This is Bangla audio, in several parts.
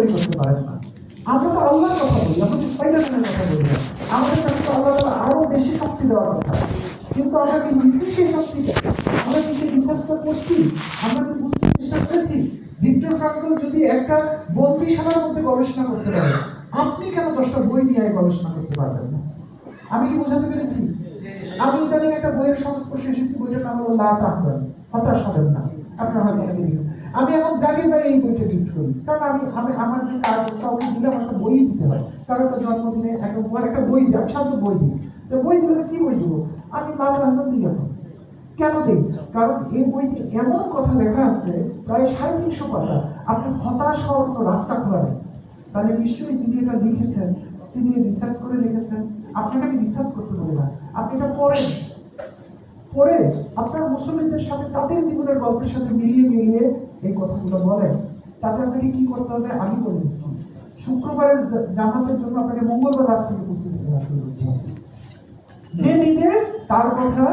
তৈরি করতে পারেন না। আমরা তো আল্লাহর কথা বলি, আমরা তো স্পাইডারম্যানের কথা বলি না। আমাদের কাছে তো আল্লাহ তাআলা আরো বেশি শক্তি দেওয়ার কথা, কিন্তু আমরা কি নিচ্ছি সেই শক্তিটা? আমরা কি সেই রিসার্চটা করছি? আমরা কি বুঝতে চেষ্টা করেছি? ভিক্টর ফ্রাঙ্কল যদি একটা বন্দিশালার মধ্যে গবেষণা করতে পারে, আপনি কেন 10টা বই নিয়ে গবেষণা করতে পারবেন না? আমি কি বোঝাতে পেরেছি? আমি ইদানিং একটা বইয়ের সংস্পর্শে এসেছি, বইটার নাম হলো লা তাহজান, হতাশ হবেন না। আপনারা হয়তো অনেকে দেখেছেন। আমি এখন জাকির ভাই এই বইটা গিফট করি, কারণ আমি আমার জন্য আর কাউকে দিলে আমার একটা বই দিতে হয়, কারণ একটা জন্মদিনে একটা উপহার একটা বই দিই, আমি সাথে বই দিই। তো বই দিলে কি বই দেবো? আমি লা তাহজান দিই। এখন কেন দিই? কারণ এই বইতে এমন কথা লেখা আছে, প্রায় 350 পাতা। আপনি হতাশ হওয়ার কোনো রাস্তা খোলা নেই। তাহলে নিশ্চয়ই যিনি এটা লিখেছেন তিনি রিসার্চ করে লিখেছেন। আপনাকে আমি রিসার্চ করতে বলি না, আপনি এটা পড়েন, পড়ে আপনার মুসলিমদের সাথে তাদের জীবনের গল্পের সাথে মিলিয়ে এই কথাগুলো বলেন। তাতে আপনাকে কি করতে হবে আমি বলে দিচ্ছি। শুক্রবারের জামাতের জন্য আপনাকে মঙ্গলবার রাত থেকে প্রস্তুতি নেওয়া শুরু করতে হবে। যে নিবে তার কথা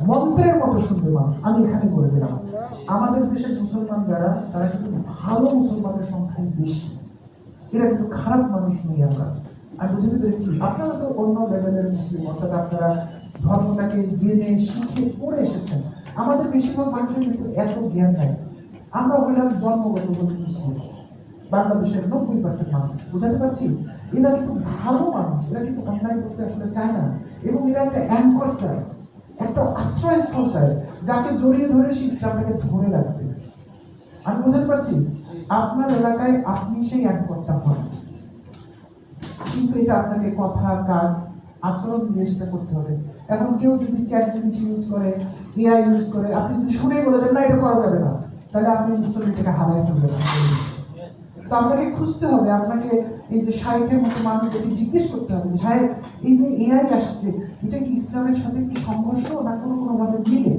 মন্ত্রের মতো শুনবে মানুষ। আমি এখানে বলে দিলাম, আমাদের দেশের মুসলমান যারা, তারা কিন্তু ভালো মুসলমানের সংখ্যা বেশি, এরা কিন্তু খারাপ মানুষ নেই। আমি বুঝতে পেরেছি আপনারা তো অন্য লেভেলের মুসলিম, অর্থাৎ আপনারা ধর্মটাকে জেনে শিখে পড়ে এসেছেন। আমাদের বেশিরভাগ মানুষের কিন্তু এত জ্ঞান নাই। আমরা হইলাম জন্মগত মুসলিম, বাংলাদেশের 90% মানুষ, বুঝাতে পারছি? এরা কিন্তু ভালো মানুষ, এরা কিন্তু অন্যায় করতে আসলে চায় না, এবং এরা একটা অ্যাঙ্কর চায়, একটা আশ্রয়স্থল চায়, যাকে জড়িয়ে ধরে সেই ইসলামটাকে ধরে রাখবে। আমি বুঝতে পারছি আপনার এলাকায় আপনি সেই অ্যাঙ্করটা হন, কিন্তু এটা আপনাকে কথা, কাজ, আচরণ দিয়ে সেটা করতে হবে। এখন কেউ যদি চ্যাটজিপিটি ইউজ করে, এআই ইউজ করে, আপনি যদি শুনে বলে দেন না এটা করা যাবে না, তাহলে আপনি মুসলিমটাকে হারাই ফেলবেন। তো আপনাকে খুঁজতে হবে, আপনাকে এই যে শায়েখের মতো মানুষদেরকে জিজ্ঞেস করতে হবে, শায়েখ এই যে এআই আসছে, এটা কি ইসলামের সাথে কি সংঘর্ষ না কোনো ভাবে মিলে?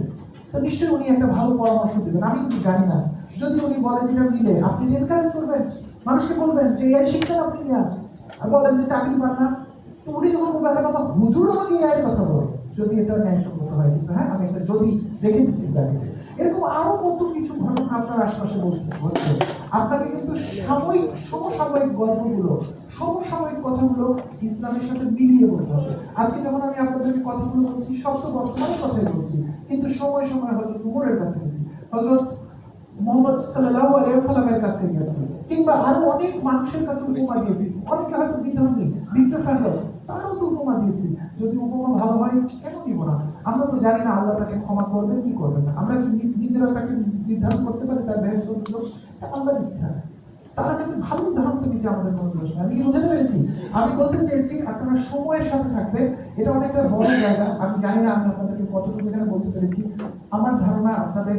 তো নিশ্চয়ই উনি একটা ভালো পরামর্শ দেবেন। আমি কিন্তু জানি না, যদি উনি বলেন যেটা মিলে, আপনি এনকারেজ করবেন, মানুষকে বলবেন যে এআই শিখছেন আপনি না, আর বলেন যে চাকরি পান না। তো উনি যখন বলবেন বাবা হুজুর আমাকে এআই কথা বলে, যদি এটা ন্যায়সঙ্গত হয়, কিন্তু হ্যাঁ আমি একটা যদি রেখে দিচ্ছি ব্যাপারে। এরকম আরো কত কিছু ঘটনা আপনার আশপাশে হচ্ছে। আপনাকে কিন্তু সমসাময়িক গল্পগুলো, সমসাময়িক কথাগুলো ইসলামের সাথে মিলিয়ে বলতে হবে। আজকে যখন আমি আপনাদেরকে কথাগুলো বলছি, সব তো বর্তমান কথাই বলছি, কিন্তু সময় হযরত উমরের কাছে গেছি, হযরত মুহাম্মদ সাল্লাল্লাহু আলাইহি ওয়াসাল্লামের কাছে গেছি, কিংবা আরো অনেক মানুষের কাছে উপমা দিয়েছি। অনেকে হয়তো বিধর্মী, ভিক্টর ফ্রাঙ্কল, তারাও তো উপমা দিয়েছি। যদি উপমা ভালো হয় কেন দিব না? আমরা তো জানি না আল্লাহ তাকে ক্ষমা করবেন কি করবেন না। আমরা কি নিজেরা তাকে নির্ধারণ করতে পারি তার বেহেশত আল্লাহর ইচ্ছা। তার কাছে ভালো উদাহরণ দিতে আমাদের কোনো দোষ নেই। আমি কি বুঝতে পেরেছি? আমি বলতে চেয়েছি আপনারা সময়ের সাথে থাকবে, এটা অনেকটা বড় জায়গা। আমি জানি না আমি আপনাদেরকে কতটুকু এখানে বলতে পেরেছি। আমার ধারণা আপনাদের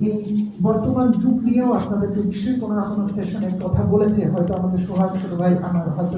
এই বর্তমান যুগ নিয়েও আপনাদেরকে নিশ্চয়ই কোনো না কোনো সেশনে কথা বলেছে, হয়তো আমাদের সোহাগ ছোট ভাই আমার হয়তো